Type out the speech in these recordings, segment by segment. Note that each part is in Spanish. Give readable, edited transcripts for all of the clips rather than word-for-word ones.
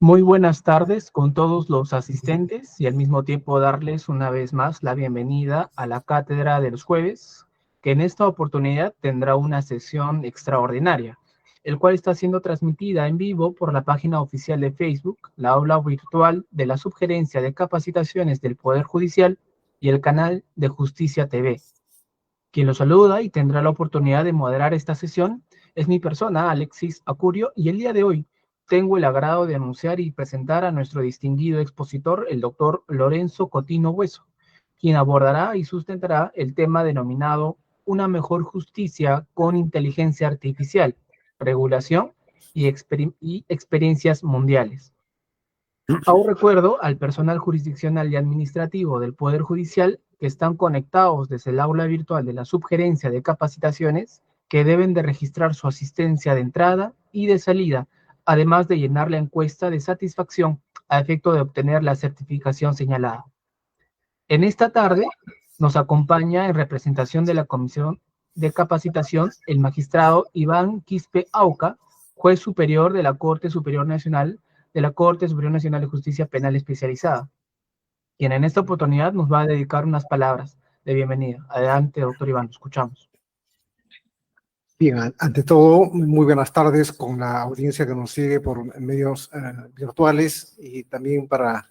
Muy buenas tardes con todos los asistentes y al mismo tiempo darles una vez más la bienvenida a la Cátedra de los Jueves, que en esta oportunidad tendrá una sesión extraordinaria, el cual está siendo transmitida en vivo por la página oficial de Facebook, la aula virtual de la Subgerencia de Capacitaciones del Poder Judicial y el canal de Justicia TV. Quien lo saluda y tendrá la oportunidad de moderar esta sesión es mi persona, Alexis Acurio, y el día de hoy tengo el agrado de anunciar y presentar a nuestro distinguido expositor, el doctor Lorenzo Cotino Hueso, quien abordará y sustentará el tema denominado Una mejor justicia con inteligencia artificial, regulación y experiencias mundiales. Aún recuerdo al personal jurisdiccional y administrativo del Poder Judicial que están conectados desde el aula virtual de la Subgerencia de Capacitaciones que deben de registrar su asistencia de entrada y de salida, además de llenar la encuesta de satisfacción a efecto de obtener la certificación señalada. En esta tarde nos acompaña en representación de la Comisión de Capacitación el magistrado Iván Quispe Auca, juez superior de la Corte Superior Nacional de Justicia Penal Especializada, quien en esta oportunidad nos va a dedicar unas palabras de bienvenida. Adelante, doctor Iván, lo escuchamos. Bien, ante todo, muy buenas tardes con la audiencia que nos sigue por medios virtuales y también para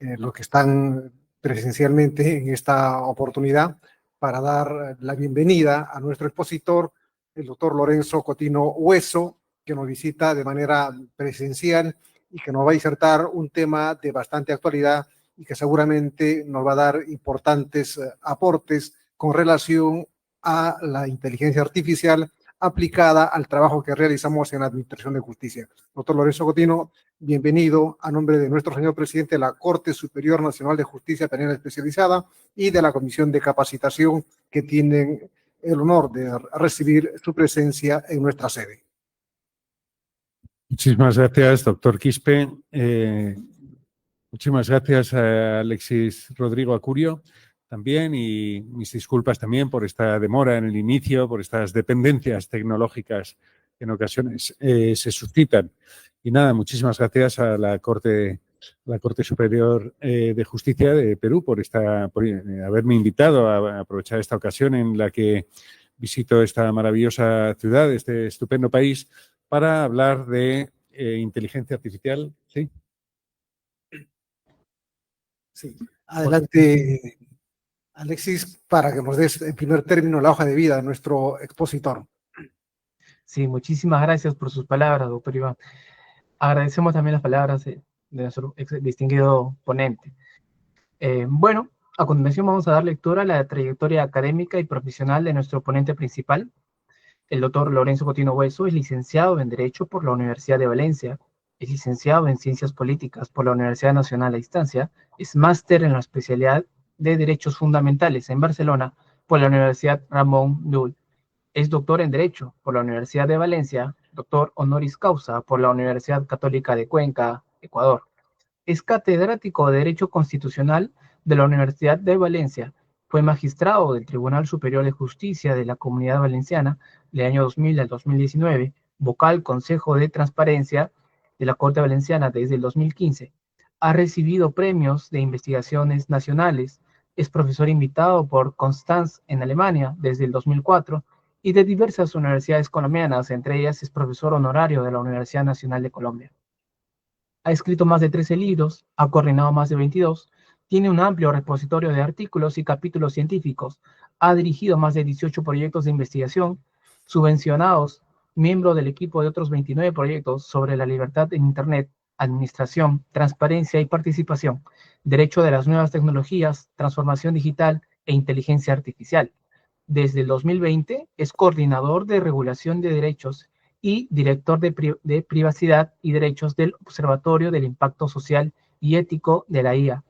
los que están presencialmente en esta oportunidad para dar la bienvenida a nuestro expositor, el doctor Lorenzo Cotino Hueso, que nos visita de manera presencial y que nos va a disertar un tema de bastante actualidad y que seguramente nos va a dar importantes aportes con relación a la inteligencia artificial aplicada al trabajo que realizamos en la Administración de Justicia. Doctor Lorenzo Cotino, bienvenido a nombre de nuestro señor presidente de la Corte Superior Nacional de Justicia Penal Especializada y de la Comisión de Capacitación, que tienen el honor de recibir su presencia en nuestra sede. Muchísimas gracias, doctor Quispe. Muchísimas gracias a Alexis Rodrigo Acurio también, y mis disculpas también por esta demora en el inicio, por estas dependencias tecnológicas que en ocasiones se suscitan. Y nada, muchísimas gracias a la Corte Superior de Justicia de Perú por haberme invitado a aprovechar esta ocasión en la que visito esta maravillosa ciudad, este estupendo país, para hablar de inteligencia artificial. ¿Sí? Sí. Adelante, Alexis, para que nos des en primer término la hoja de vida de nuestro expositor. Sí, muchísimas gracias por sus palabras, doctor Iván. Agradecemos también las palabras de nuestro distinguido ponente. Bueno, a continuación vamos a dar lectura a la trayectoria académica y profesional de nuestro ponente principal. El doctor Lorenzo Cotino Hueso es licenciado en Derecho por la Universidad de Valencia, es licenciado en Ciencias Políticas por la Universidad Nacional a Distancia, es máster en la especialidad de Derechos Fundamentales en Barcelona por la Universidad Ramon Llull. Es doctor en Derecho por la Universidad de Valencia, doctor honoris causa por la Universidad Católica de Cuenca, Ecuador. Es catedrático de Derecho Constitucional de la Universidad de Valencia. Fue magistrado del Tribunal Superior de Justicia de la Comunidad Valenciana del año 2000 al 2019, vocal Consejo de Transparencia de la Corte Valenciana desde el 2015. Ha recibido premios de investigaciones nacionales. Es profesor invitado por Constance en Alemania desde el 2004 y de diversas universidades colombianas, entre ellas es profesor honorario de la Universidad Nacional de Colombia. Ha escrito más de 13 libros, ha coordinado más de 22, tiene un amplio repositorio de artículos y capítulos científicos, ha dirigido más de 18 proyectos de investigación subvencionados, miembro del equipo de otros 29 proyectos sobre la libertad en Internet, administración, transparencia y participación, derecho de las nuevas tecnologías, transformación digital e inteligencia artificial. Desde el 2020 es coordinador de regulación de derechos y director de privacidad y derechos del Observatorio del Impacto Social y Ético de la IA.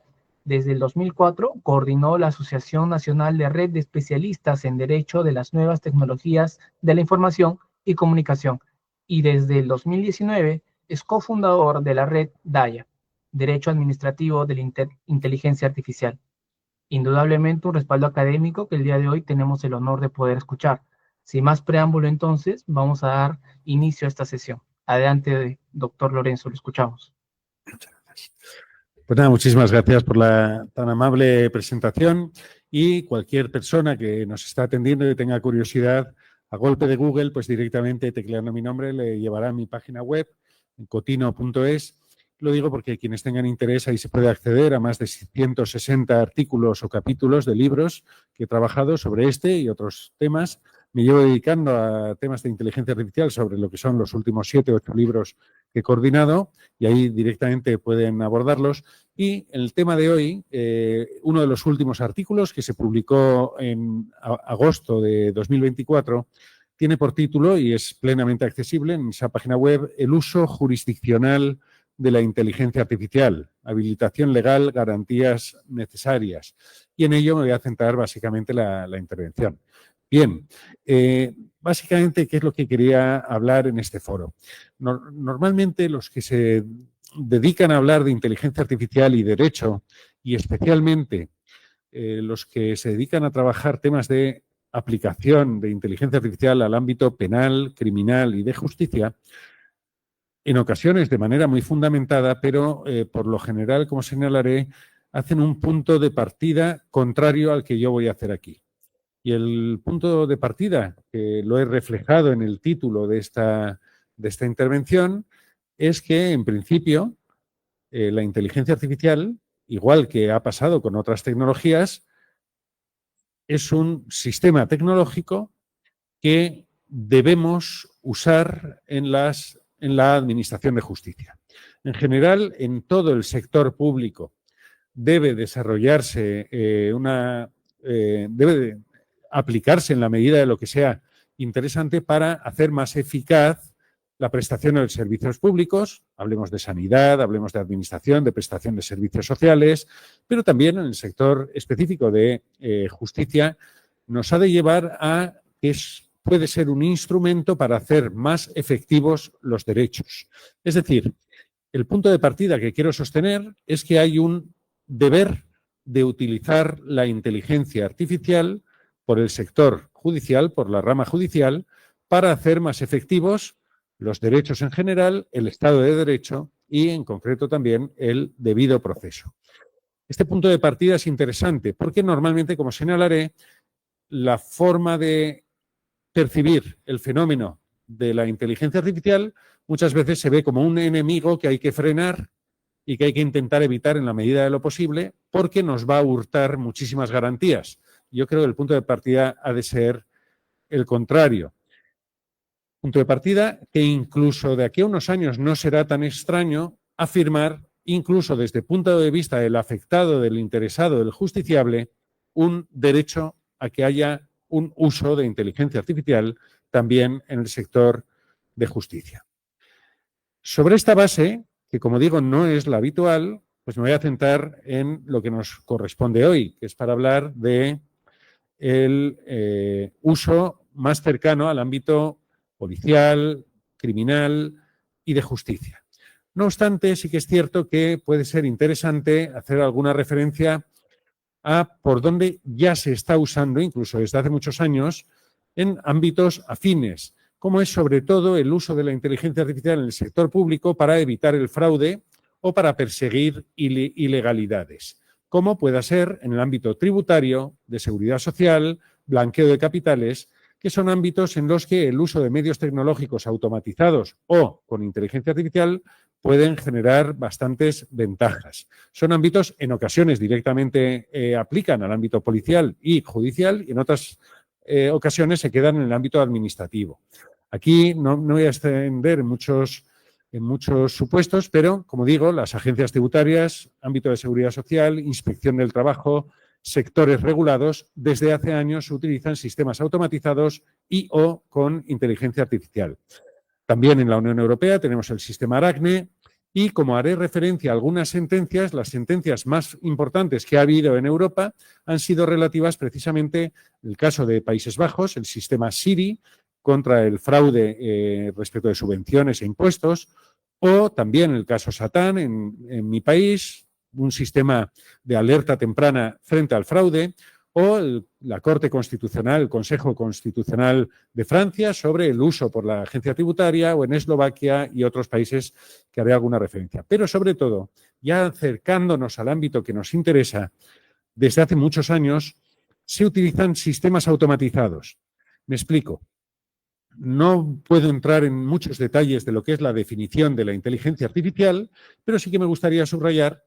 Desde el 2004 coordinó la Asociación Nacional de Red de Especialistas en Derecho de las Nuevas Tecnologías de la Información y Comunicación, y desde el 2019 es cofundador de la red DAIA, Derecho Administrativo de la Inteligencia Artificial. Indudablemente un respaldo académico que el día de hoy tenemos el honor de poder escuchar. Sin más preámbulo, entonces, vamos a dar inicio a esta sesión. Adelante, doctor Lorenzo, lo escuchamos. Muchas gracias. Pues nada, muchísimas gracias por la tan amable presentación, y cualquier persona que nos está atendiendo y tenga curiosidad, a golpe de Google, pues directamente tecleando mi nombre le llevará a mi página web, cotino.es. Lo digo porque quienes tengan interés, ahí se puede acceder a más de 160 artículos o capítulos de libros que he trabajado sobre este y otros temas. Me llevo dedicando a temas de inteligencia artificial sobre lo que son los últimos 7 o 8 libros que he coordinado, y ahí directamente pueden abordarlos. Y el tema de hoy, uno de los últimos artículos que se publicó en agosto de 2024, tiene por título, y es plenamente accesible en esa página web, El uso jurisdiccional de la inteligencia artificial, habilitación legal, garantías necesarias. Y en ello me voy a centrar básicamente la intervención. Bien, básicamente, ¿qué es lo que quería hablar en este foro? Normalmente los que se dedican a hablar de inteligencia artificial y derecho, y especialmente los que se dedican a trabajar temas de aplicación de inteligencia artificial al ámbito penal, criminal y de justicia, en ocasiones de manera muy fundamentada, pero por lo general, como señalaré, hacen un punto de partida contrario al que yo voy a hacer aquí. Y el punto de partida, que lo he reflejado en el título de esta intervención, es que, en principio, la inteligencia artificial, igual que ha pasado con otras tecnologías, es un sistema tecnológico que debemos usar en la administración de justicia. En general, en todo el sector público debe desarrollarse debe aplicarse en la medida de lo que sea interesante para hacer más eficaz la prestación de los servicios públicos. Hablemos de sanidad, hablemos de administración, de prestación de servicios sociales, pero también en el sector específico de justicia nos ha de llevar a que puede ser un instrumento para hacer más efectivos los derechos. Es decir, el punto de partida que quiero sostener es que hay un deber de utilizar la inteligencia artificial por el sector judicial, por la rama judicial, para hacer más efectivos los derechos en general, el Estado de Derecho y, en concreto, también el debido proceso. Este punto de partida es interesante porque normalmente, como señalaré, la forma de percibir el fenómeno de la inteligencia artificial muchas veces se ve como un enemigo que hay que frenar y que hay que intentar evitar en la medida de lo posible porque nos va a hurtar muchísimas garantías. Yo creo que el punto de partida ha de ser el contrario. Punto de partida que incluso de aquí a unos años no será tan extraño afirmar, incluso desde el punto de vista del afectado, del interesado, del justiciable, un derecho a que haya un uso de inteligencia artificial también en el sector de justicia. Sobre esta base, que como digo no es la habitual, pues me voy a centrar en lo que nos corresponde hoy, que es para hablar de el uso más cercano al ámbito policial, criminal y de justicia. No obstante, sí que es cierto que puede ser interesante hacer alguna referencia a por dónde ya se está usando, incluso desde hace muchos años, en ámbitos afines, como es sobre todo el uso de la inteligencia artificial en el sector público para evitar el fraude o para perseguir ilegalidades, como pueda ser en el ámbito tributario, de seguridad social, blanqueo de capitales, que son ámbitos en los que el uso de medios tecnológicos automatizados o con inteligencia artificial pueden generar bastantes ventajas. Son ámbitos en ocasiones directamente aplican al ámbito policial y judicial y en otras ocasiones se quedan en el ámbito administrativo. Aquí no voy a extender en muchos supuestos, pero, como digo, las agencias tributarias, ámbito de seguridad social, inspección del trabajo, sectores regulados, desde hace años utilizan sistemas automatizados y o con inteligencia artificial. También en la Unión Europea tenemos el sistema Aracne y, como haré referencia a algunas sentencias, las sentencias más importantes que ha habido en Europa han sido relativas precisamente, en el caso de Países Bajos, el sistema Siri contra el fraude respecto de subvenciones e impuestos, o también el caso Satán en mi país, un sistema de alerta temprana frente al fraude, o la Corte Constitucional, el Consejo Constitucional de Francia sobre el uso por la agencia tributaria, o en Eslovaquia y otros países que haré alguna referencia. Pero sobre todo, ya acercándonos al ámbito que nos interesa, desde hace muchos años se utilizan sistemas automatizados. Me explico. No puedo entrar en muchos detalles de lo que es la definición de la inteligencia artificial, pero sí que me gustaría subrayar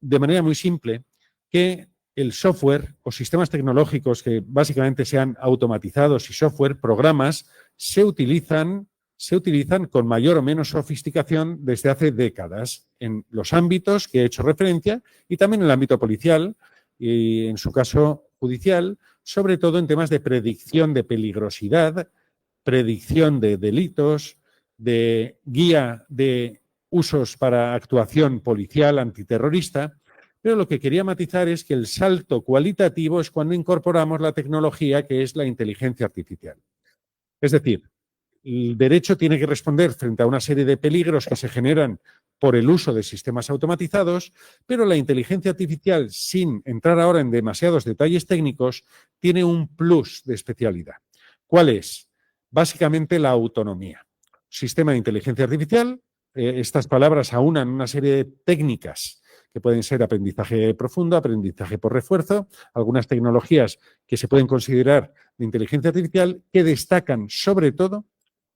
de manera muy simple que el software o sistemas tecnológicos que básicamente sean automatizados y software, programas, se utilizan con mayor o menos sofisticación desde hace décadas en los ámbitos que he hecho referencia y también en el ámbito policial y en su caso judicial, sobre todo en temas de predicción de peligrosidad, predicción de delitos, de guía de usos para actuación policial antiterrorista, pero lo que quería matizar es que el salto cualitativo es cuando incorporamos la tecnología que es la inteligencia artificial. Es decir, el derecho tiene que responder frente a una serie de peligros que se generan por el uso de sistemas automatizados, pero la inteligencia artificial, sin entrar ahora en demasiados detalles técnicos, tiene un plus de especialidad. ¿Cuál es? Básicamente la autonomía. Sistema de inteligencia artificial, estas palabras aunan una serie de técnicas que pueden ser aprendizaje profundo, aprendizaje por refuerzo, algunas tecnologías que se pueden considerar de inteligencia artificial que destacan sobre todo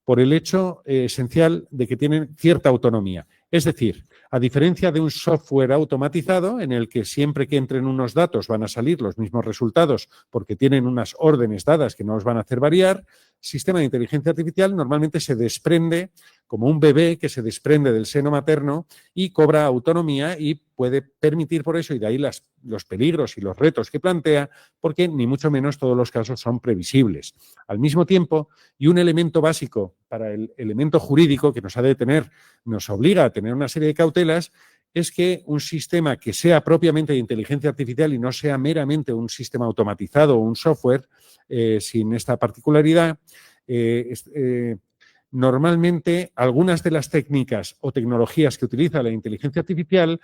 por el hecho esencial de que tienen cierta autonomía. Es decir, a diferencia de un software automatizado en el que siempre que entren unos datos van a salir los mismos resultados porque tienen unas órdenes dadas que no los van a hacer variar, sistema de inteligencia artificial normalmente se desprende como un bebé que se desprende del seno materno y cobra autonomía y puede permitir por eso, y de ahí los peligros y los retos que plantea, porque ni mucho menos todos los casos son previsibles. Al mismo tiempo, y un elemento básico para el elemento jurídico que nos ha de tener, nos obliga a tener una serie de cautelas, es que un sistema que sea propiamente de inteligencia artificial y no sea meramente un sistema automatizado o un software sin esta particularidad, normalmente algunas de las técnicas o tecnologías que utiliza la inteligencia artificial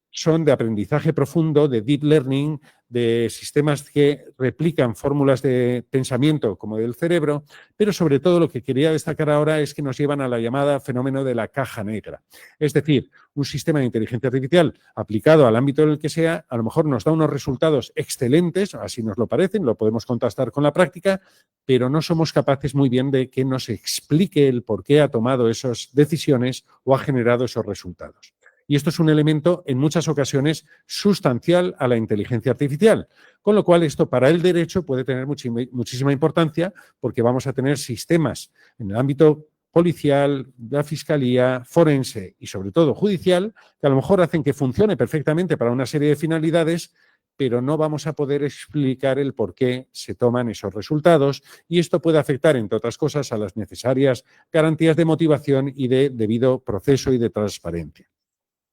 son de aprendizaje profundo, de deep learning, de sistemas que replican fórmulas de pensamiento como del cerebro, pero sobre todo lo que quería destacar ahora es que nos llevan a la llamada fenómeno de la caja negra. Es decir, un sistema de inteligencia artificial aplicado al ámbito en el que sea, a lo mejor nos da unos resultados excelentes, así nos lo parecen, lo podemos contrastar con la práctica, pero no somos capaces muy bien de que nos explique el por qué ha tomado esas decisiones o ha generado esos resultados. Y esto es un elemento, en muchas ocasiones, sustancial a la inteligencia artificial. Con lo cual, esto para el derecho puede tener muchísima importancia porque vamos a tener sistemas en el ámbito policial, la fiscalía, forense y, sobre todo, judicial, que a lo mejor hacen que funcione perfectamente para una serie de finalidades, pero no vamos a poder explicar el por qué se toman esos resultados y esto puede afectar, entre otras cosas, a las necesarias garantías de motivación y de debido proceso y de transparencia.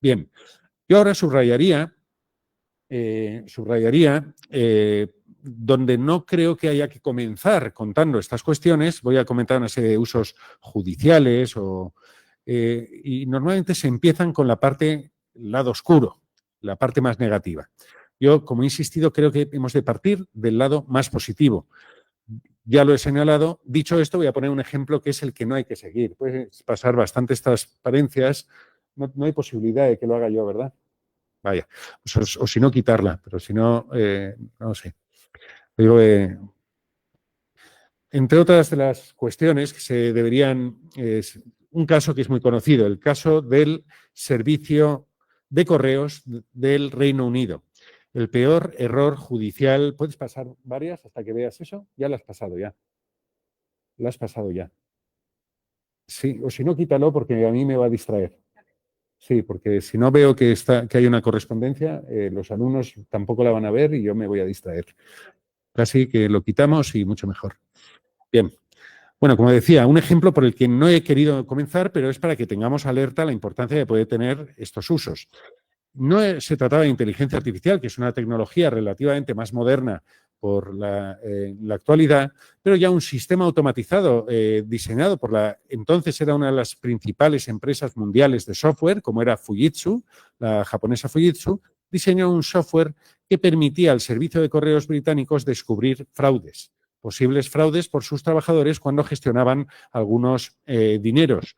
Bien, yo ahora subrayaría donde no creo que haya que comenzar contando estas cuestiones, voy a comentar una serie de usos judiciales y normalmente se empiezan con la parte, el lado oscuro, la parte más negativa. Yo, como he insistido, creo que hemos de partir del lado más positivo. Ya lo he señalado. Dicho esto, voy a poner un ejemplo que es el que no hay que seguir. Puedes pasar bastantes transparencias. No hay posibilidad de que lo haga yo, ¿verdad? Vaya, o si no, quitarla, pero si no, no sé. Digo, entre otras de las cuestiones que se deberían, es un caso que es muy conocido, el caso del servicio de correos del Reino Unido. El peor error judicial. ¿Puedes pasar varias hasta que veas eso? Ya la has pasado ya. La has pasado ya. Sí, o si no, quítalo porque a mí me va a distraer. Sí, porque si no veo que hay una correspondencia, los alumnos tampoco la van a ver y yo me voy a distraer. Así que lo quitamos y mucho mejor. Bien. Bueno, como decía, un ejemplo por el que no he querido comenzar, pero es para que tengamos alerta la importancia de poder tener estos usos. No se trataba de inteligencia artificial, que es una tecnología relativamente más moderna por la actualidad, pero ya un sistema automatizado diseñado por entonces era una de las principales empresas mundiales de software, como era Fujitsu, la japonesa Fujitsu, diseñó un software que permitía al servicio de correos británicos descubrir fraudes, posibles fraudes por sus trabajadores cuando gestionaban algunos dineros.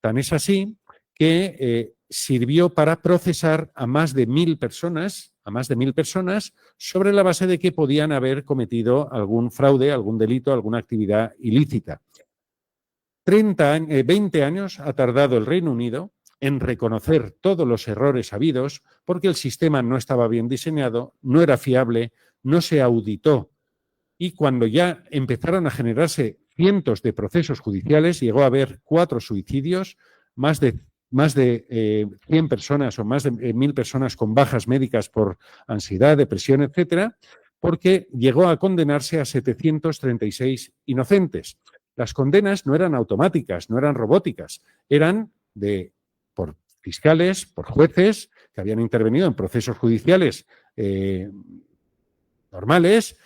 Tan es así que sirvió para procesar a más de 1.000 personas, sobre la base de que podían haber cometido algún fraude, algún delito, alguna actividad ilícita. 20 años ha tardado el Reino Unido en reconocer todos los errores habidos porque el sistema no estaba bien diseñado, no era fiable, no se auditó. Y cuando ya empezaron a generarse cientos de procesos judiciales, llegó a haber 4 suicidios, más de 100 personas o más de 1.000 personas con bajas médicas por ansiedad, depresión, etcétera, porque llegó a condenarse a 736 inocentes. Las condenas no eran automáticas, no eran robóticas, eran por fiscales, por jueces que habían intervenido en procesos judiciales normales,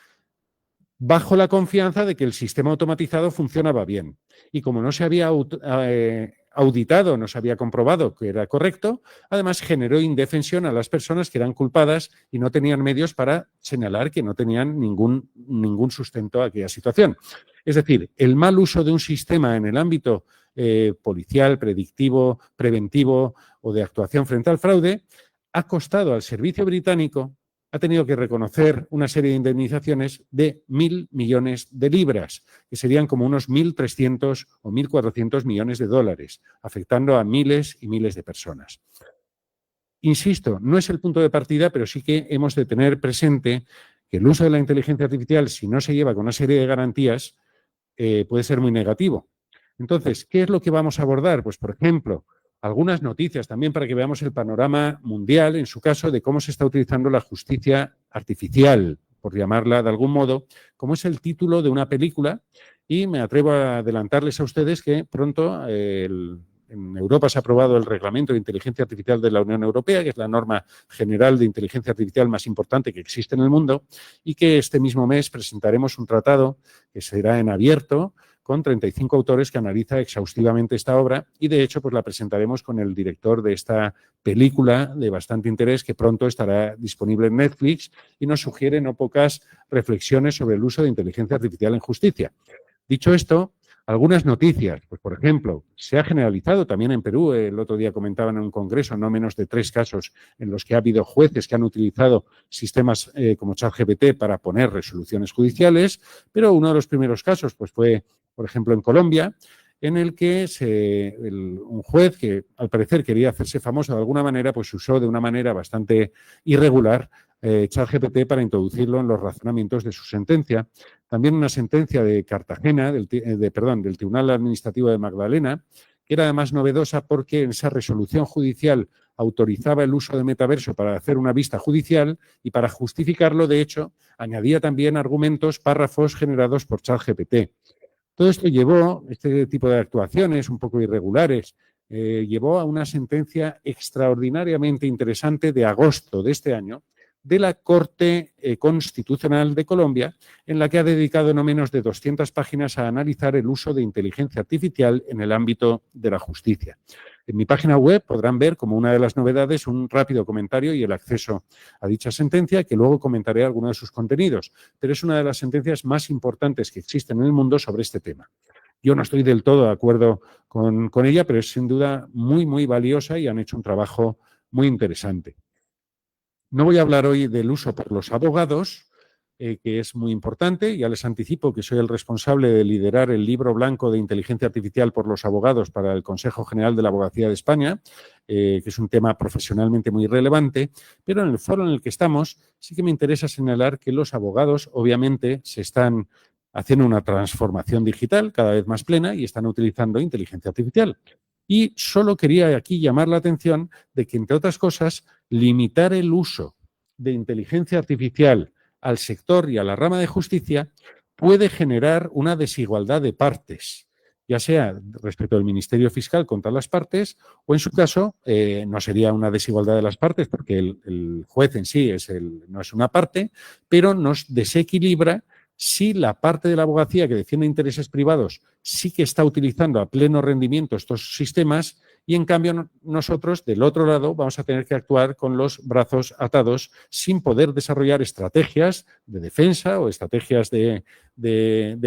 bajo la confianza de que el sistema automatizado funcionaba bien. Y como no se había auditado, no se había comprobado que era correcto, además generó indefensión a las personas que eran culpadas y no tenían medios para señalar que no tenían ningún sustento a aquella situación. Es decir, el mal uso de un sistema en el ámbito policial, predictivo, preventivo o de actuación frente al fraude ha costado al servicio británico, ha tenido que reconocer una serie de indemnizaciones de 1.000 millones de libras, que serían como unos 1.300 o 1.400 millones de dólares, afectando a miles y miles de personas. Insisto, no es el punto de partida, pero sí que hemos de tener presente que el uso de la inteligencia artificial, si no se lleva con una serie de garantías, puede ser muy negativo. Entonces, ¿qué es lo que vamos a abordar? Pues, por ejemplo, algunas noticias también para que veamos el panorama mundial, en su caso, de cómo se está utilizando la justicia artificial, por llamarla de algún modo, como es el título de una película, y me atrevo a adelantarles a ustedes que pronto en Europa se ha aprobado el Reglamento de Inteligencia Artificial de la Unión Europea, que es la norma general de inteligencia artificial más importante que existe en el mundo, y que este mismo mes presentaremos un tratado que será en abierto, con 35 autores que analiza exhaustivamente esta obra y, de hecho, pues la presentaremos con el director de esta película de bastante interés que pronto estará disponible en Netflix y nos sugiere no pocas reflexiones sobre el uso de inteligencia artificial en justicia. Dicho esto, algunas noticias. Pues, por ejemplo, se ha generalizado también en Perú, el otro día comentaban en un congreso, no menos de 3 casos en los que ha habido jueces que han utilizado sistemas como ChatGPT para poner resoluciones judiciales, pero uno de los primeros casos pues fue, por ejemplo, en Colombia, en el que un juez que al parecer quería hacerse famoso de alguna manera, pues usó de una manera bastante irregular ChatGPT para introducirlo en los razonamientos de su sentencia. También una sentencia de Cartagena, del Tribunal Administrativo de Magdalena, que era además novedosa porque en esa resolución judicial autorizaba el uso de metaverso para hacer una vista judicial y para justificarlo, de hecho, añadía también argumentos, párrafos generados por ChatGPT. Todo esto llevó, este tipo de actuaciones un poco irregulares, llevó a una sentencia extraordinariamente interesante de agosto de este año de la Corte Constitucional de Colombia, en la que ha dedicado no menos de 200 páginas a analizar el uso de inteligencia artificial en el ámbito de la justicia. En mi página web podrán ver como una de las novedades un rápido comentario y el acceso a dicha sentencia, que luego comentaré algunos de sus contenidos, pero es una de las sentencias más importantes que existen en el mundo sobre este tema. Yo no estoy del todo de acuerdo con ella, pero es sin duda muy, muy valiosa y han hecho un trabajo muy interesante. No voy a hablar hoy del uso por los abogados, que es muy importante. Ya les anticipo que soy el responsable de liderar el libro blanco de inteligencia artificial por los abogados para el Consejo General de la Abogacía de España, que es un tema profesionalmente muy relevante, pero en el foro en el que estamos sí que me interesa señalar que los abogados obviamente se están haciendo una transformación digital cada vez más plena y están utilizando inteligencia artificial. Y solo quería aquí llamar la atención de que, entre otras cosas, limitar el uso de inteligencia artificial al sector y a la rama de justicia puede generar una desigualdad de partes, ya sea respecto al Ministerio Fiscal contra las partes o, en su caso, no sería una desigualdad de las partes porque el juez en sí no es una parte, pero nos desequilibra si la parte de la abogacía que defiende intereses privados sí que está utilizando a pleno rendimiento estos sistemas y en cambio nosotros del otro lado vamos a tener que actuar con los brazos atados sin poder desarrollar estrategias de defensa o estrategias de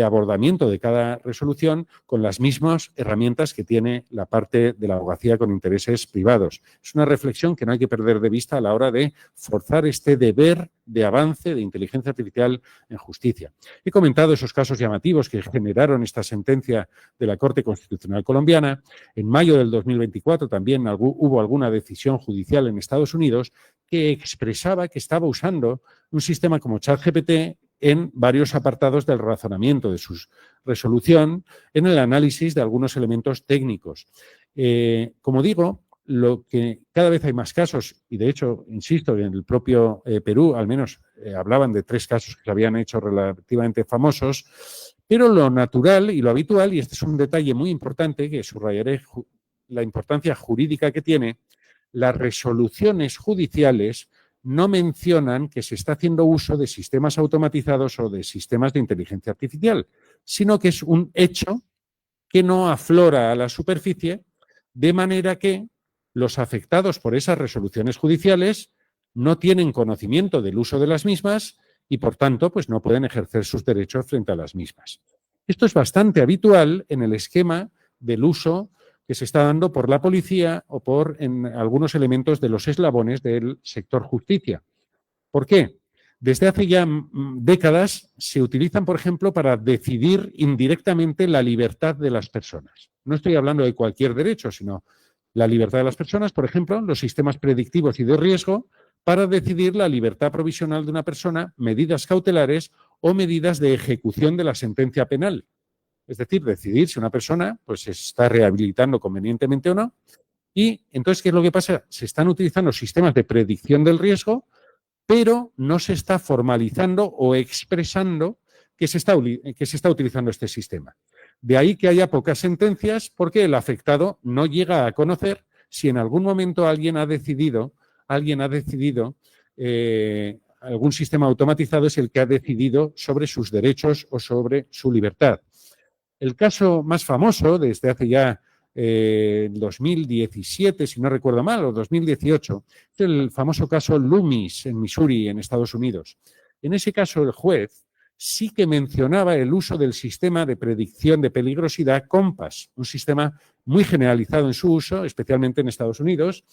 abordamiento de cada resolución con las mismas herramientas que tiene la parte de la abogacía con intereses privados. Es una reflexión que no hay que perder de vista a la hora de forzar este deber de avance de inteligencia artificial en justicia. He comentado esos casos llamativos que generaron esta sentencia de la Corte Constitucional colombiana. En mayo del 2024 también hubo alguna decisión judicial en Estados Unidos que expresaba que estaba usando un sistema como ChatGPT en varios apartados del razonamiento de su resolución, en el análisis de algunos elementos técnicos. Como digo, lo que cada vez hay más casos, y de hecho, insisto, en el propio Perú, al menos hablaban de 3 casos que se habían hecho relativamente famosos, pero lo natural y lo habitual, y este es un detalle muy importante que subrayaré la importancia jurídica que tiene, las resoluciones judiciales no mencionan que se está haciendo uso de sistemas automatizados o de sistemas de inteligencia artificial, sino que es un hecho que no aflora a la superficie, de manera que los afectados por esas resoluciones judiciales no tienen conocimiento del uso de las mismas y, por tanto, pues no pueden ejercer sus derechos frente a las mismas. Esto es bastante habitual en el esquema del uso que se está dando por la policía o en algunos elementos de los eslabones del sector justicia. ¿Por qué? Desde hace ya décadas se utilizan, por ejemplo, para decidir indirectamente la libertad de las personas. No estoy hablando de cualquier derecho, sino la libertad de las personas, por ejemplo, los sistemas predictivos y de riesgo, para decidir la libertad provisional de una persona, medidas cautelares o medidas de ejecución de la sentencia penal. Es decir, decidir si una persona pues, se está rehabilitando convenientemente o no. Y entonces, ¿qué es lo que pasa? Se están utilizando sistemas de predicción del riesgo, pero no se está formalizando o expresando que se está utilizando este sistema. De ahí que haya pocas sentencias porque el afectado no llega a conocer si en algún momento alguien ha decidido, algún sistema automatizado es el que ha decidido sobre sus derechos o sobre su libertad. El caso más famoso desde hace ya 2017, si no recuerdo mal, o 2018, es el famoso caso Loomis en Missouri, en Estados Unidos. En ese caso, el juez sí que mencionaba el uso del sistema de predicción de peligrosidad COMPAS, un sistema muy generalizado en su uso, especialmente en Estados Unidos,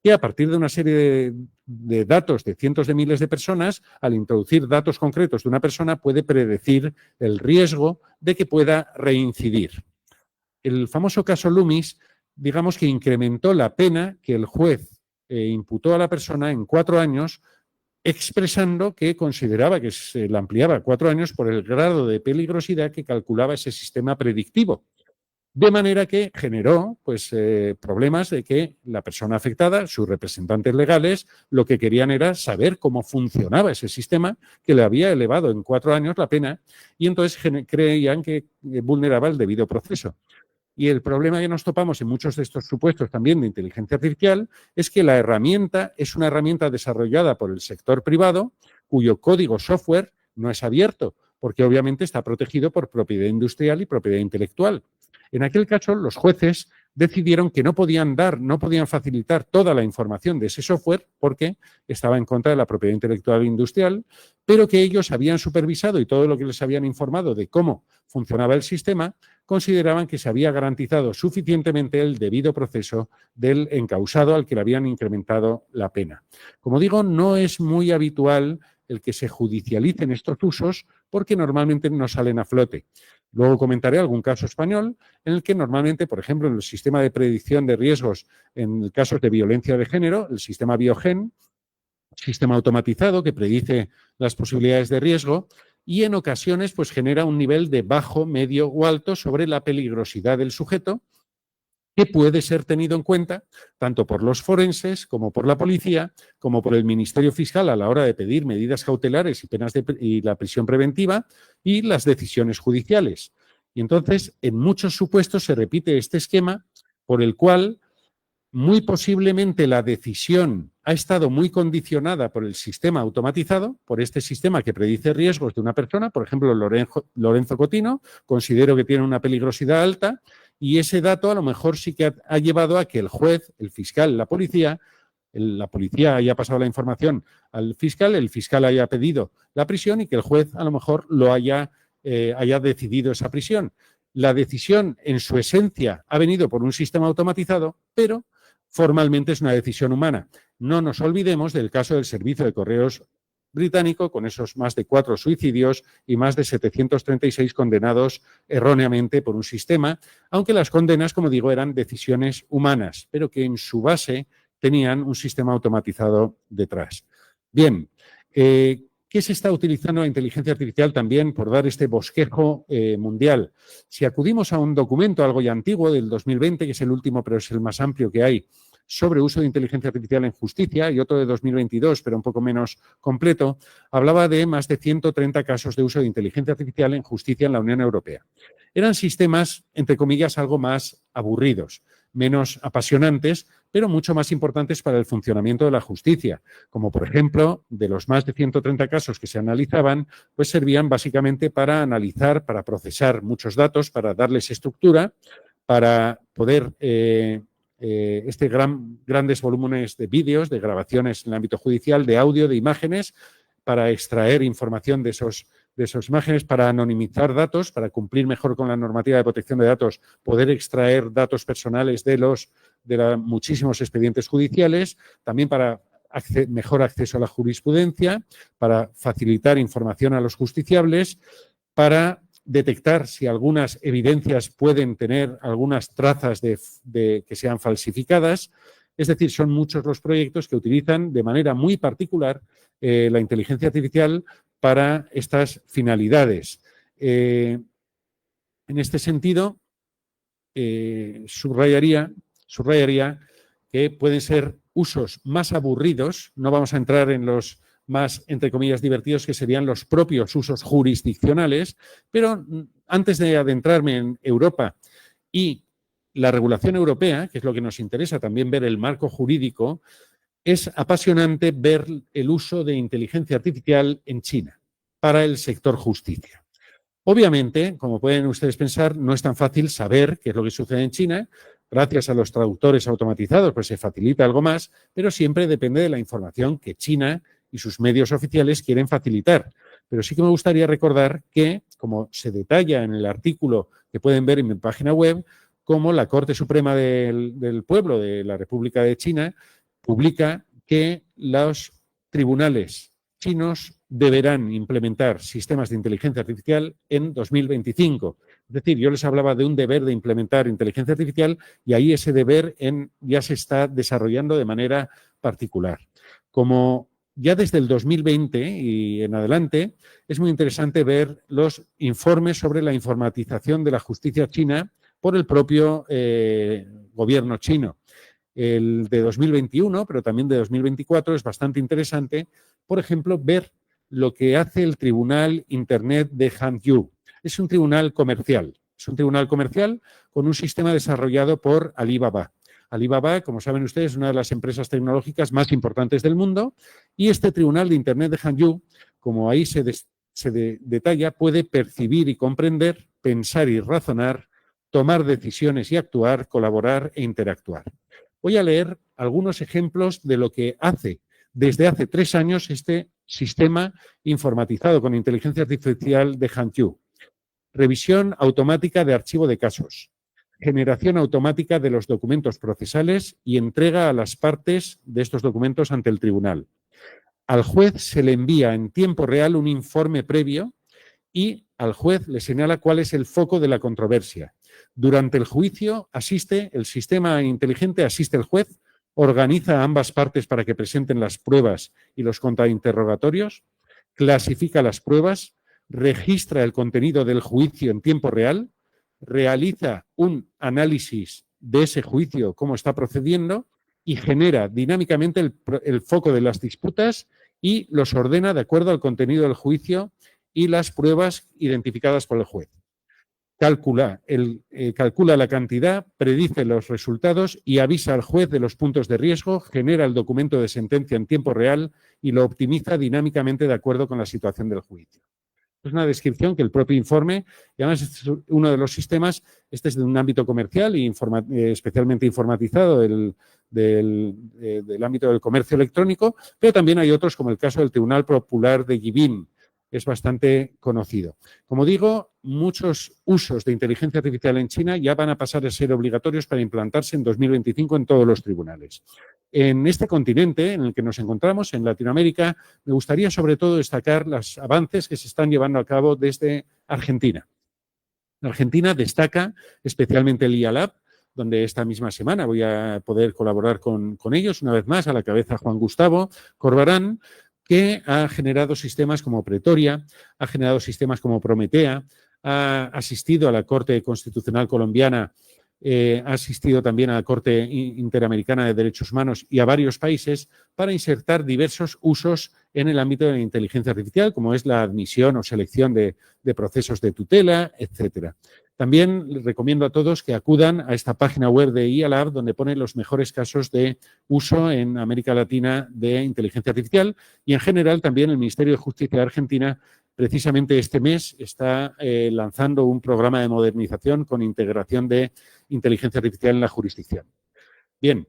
que a partir de una serie de datos de cientos de miles de personas, al introducir datos concretos de una persona, puede predecir el riesgo de que pueda reincidir. El famoso caso Loomis, digamos que incrementó la pena que el juez imputó a la persona en 4 años, expresando que consideraba que se la ampliaba a 4 años por el grado de peligrosidad que calculaba ese sistema predictivo. De manera que generó pues, problemas de que la persona afectada, sus representantes legales, lo que querían era saber cómo funcionaba ese sistema que le había elevado en 4 años la pena y entonces creían que vulneraba el debido proceso. Y el problema que nos topamos en muchos de estos supuestos también de inteligencia artificial es que la herramienta es una herramienta desarrollada por el sector privado cuyo código software no es abierto, porque obviamente está protegido por propiedad industrial y propiedad intelectual. En aquel caso, los jueces decidieron que no podían facilitar toda la información de ese software porque estaba en contra de la propiedad intelectual e industrial, pero que ellos habían supervisado y todo lo que les habían informado de cómo funcionaba el sistema, consideraban que se había garantizado suficientemente el debido proceso del encausado al que le habían incrementado la pena. Como digo, no es muy habitual el que se judicialicen estos usos porque normalmente no salen a flote. Luego comentaré algún caso español en el que normalmente, por ejemplo, en el sistema de predicción de riesgos en casos de violencia de género, el sistema Biogen, sistema automatizado que predice las posibilidades de riesgo y en ocasiones pues genera un nivel de bajo, medio o alto sobre la peligrosidad del sujeto que puede ser tenido en cuenta tanto por los forenses como por la policía, como por el Ministerio Fiscal a la hora de pedir medidas cautelares y penas y la prisión preventiva y las decisiones judiciales. Y entonces, en muchos supuestos se repite este esquema por el cual muy posiblemente la decisión ha estado muy condicionada por el sistema automatizado, por este sistema que predice riesgos de una persona, por ejemplo, Lorenzo Cotino, considero que tiene una peligrosidad alta y ese dato a lo mejor sí que ha llevado a que el juez, el fiscal, la policía haya pasado la información al fiscal, el fiscal haya pedido la prisión y que el juez a lo mejor lo haya decidido esa prisión. La decisión en su esencia ha venido por un sistema automatizado, pero formalmente es una decisión humana. No nos olvidemos del caso del Servicio de Correos británico, con esos más de 4 suicidios y más de 736 condenados erróneamente por un sistema, aunque las condenas, como digo, eran decisiones humanas, pero que en su base tenían un sistema automatizado detrás. Bien, ¿qué se está utilizando la inteligencia artificial también por dar este bosquejo mundial? Si acudimos a un documento algo ya antiguo del 2020, que es el último, pero es el más amplio que hay, sobre uso de inteligencia artificial en justicia, y otro de 2022, pero un poco menos completo, hablaba de más de 130 casos de uso de inteligencia artificial en justicia en la Unión Europea. Eran sistemas, entre comillas, algo más aburridos, menos apasionantes, pero mucho más importantes para el funcionamiento de la justicia, como por ejemplo, de los más de 130 casos que se analizaban, pues servían básicamente para analizar, para procesar muchos datos, para darles estructura, para poder grandes volúmenes de vídeos, de grabaciones en el ámbito judicial, de audio, de imágenes, para extraer información de esas imágenes, para anonimizar datos, para cumplir mejor con la normativa de protección de datos, poder extraer datos personales de muchísimos expedientes judiciales, también para mejor acceso a la jurisprudencia, para facilitar información a los justiciables, para detectar si algunas evidencias pueden tener algunas trazas de que sean falsificadas. Es decir, son muchos los proyectos que utilizan de manera muy particular la inteligencia artificial para estas finalidades. En este sentido, subrayaría que pueden ser usos más aburridos, no vamos a entrar en los más, entre comillas, divertidos, que serían los propios usos jurisdiccionales, pero antes de adentrarme en Europa y la regulación europea, que es lo que nos interesa también ver el marco jurídico, es apasionante ver el uso de inteligencia artificial en China para el sector justicia. Obviamente, como pueden ustedes pensar, no es tan fácil saber qué es lo que sucede en China. Gracias a los traductores automatizados, pues se facilita algo más, pero siempre depende de la información que China y sus medios oficiales quieren facilitar. Pero sí que me gustaría recordar que, como se detalla en el artículo que pueden ver en mi página web, como la Corte Suprema del Pueblo de la República de China publica que los tribunales chinos deberán implementar sistemas de inteligencia artificial en 2025. Es decir, yo les hablaba de un deber de implementar inteligencia artificial y ahí ese deber ya se está desarrollando de manera particular. Como ya desde el 2020 y en adelante, es muy interesante ver los informes sobre la informatización de la justicia china por el propio gobierno chino. El de 2021, pero también de 2024, es bastante interesante, por ejemplo, ver lo que hace el Tribunal Internet de Hangzhou. Es un tribunal comercial. Es un tribunal comercial con un sistema desarrollado por Alibaba. Alibaba, como saben ustedes, es una de las empresas tecnológicas más importantes del mundo y este Tribunal de Internet de Hangzhou, como ahí se detalla, puede percibir y comprender, pensar y razonar, tomar decisiones y actuar, colaborar e interactuar. Voy a leer algunos ejemplos de lo que hace desde hace 3 años este sistema informatizado con inteligencia artificial de Hangzhou. Revisión automática de archivo de casos. Generación automática de los documentos procesales y entrega a las partes de estos documentos ante el tribunal. Al juez se le envía en tiempo real un informe previo y al juez le señala cuál es el foco de la controversia. Durante el juicio el sistema inteligente asiste al juez, organiza a ambas partes para que presenten las pruebas y los contrainterrogatorios, clasifica las pruebas, registra el contenido del juicio en tiempo real, realiza un análisis de ese juicio, cómo está procediendo, y genera dinámicamente el foco de las disputas y los ordena de acuerdo al contenido del juicio y las pruebas identificadas por el juez. Calcula la cantidad, predice los resultados y avisa al juez de los puntos de riesgo, genera el documento de sentencia en tiempo real y lo optimiza dinámicamente de acuerdo con la situación del juicio. Es una descripción que el propio informe, y además es uno de los sistemas, este es de un ámbito comercial y especialmente informatizado del ámbito del comercio electrónico, pero también hay otros como el caso del Tribunal Popular de Yibin, es bastante conocido. Como digo, muchos usos de inteligencia artificial en China ya van a pasar a ser obligatorios para implantarse en 2025 en todos los tribunales. En este continente en el que nos encontramos, en Latinoamérica, me gustaría sobre todo destacar los avances que se están llevando a cabo desde Argentina. Argentina destaca especialmente el IA Lab, donde esta misma semana voy a poder colaborar con ellos, una vez más, a la cabeza Juan Gustavo Corbarán, que ha generado sistemas como Pretoria, ha generado sistemas como Prometea, ha asistido a la Corte Constitucional Colombiana, ha asistido también a la Corte Interamericana de Derechos Humanos y a varios países para insertar diversos usos en el ámbito de la inteligencia artificial, como es la admisión o selección de procesos de tutela, etcétera. También les recomiendo a todos que acudan a esta página web de IA Lab, donde pone los mejores casos de uso en América Latina de inteligencia artificial, y en general también el Ministerio de Justicia de Argentina precisamente este mes está lanzando un programa de modernización con integración de inteligencia artificial en la jurisdicción. Bien,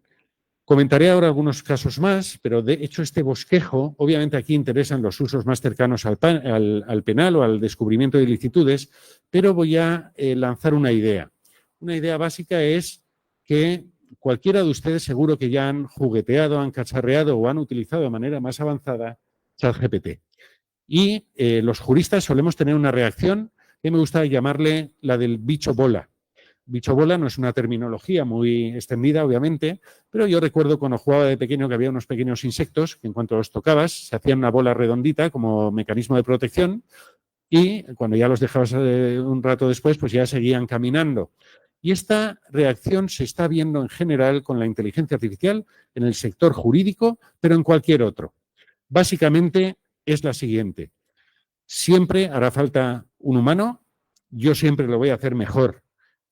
comentaré ahora algunos casos más, pero de hecho este bosquejo, obviamente aquí interesan los usos más cercanos al penal o al descubrimiento de ilicitudes, pero voy a lanzar una idea. Una idea básica es que cualquiera de ustedes seguro que ya han jugueteado, han cacharreado o han utilizado de manera más avanzada ChatGPT. Y los juristas solemos tener una reacción que me gusta llamarle la del bicho bola. Bicho bola no es una terminología muy extendida, obviamente, pero yo recuerdo cuando jugaba de pequeño que había unos pequeños insectos que en cuanto los tocabas se hacían una bola redondita como mecanismo de protección y cuando ya los dejabas un rato después, pues ya seguían caminando. Y esta reacción se está viendo en general con la inteligencia artificial en el sector jurídico, pero en cualquier otro. Básicamente es la siguiente. Siempre hará falta un humano, yo siempre lo voy a hacer mejor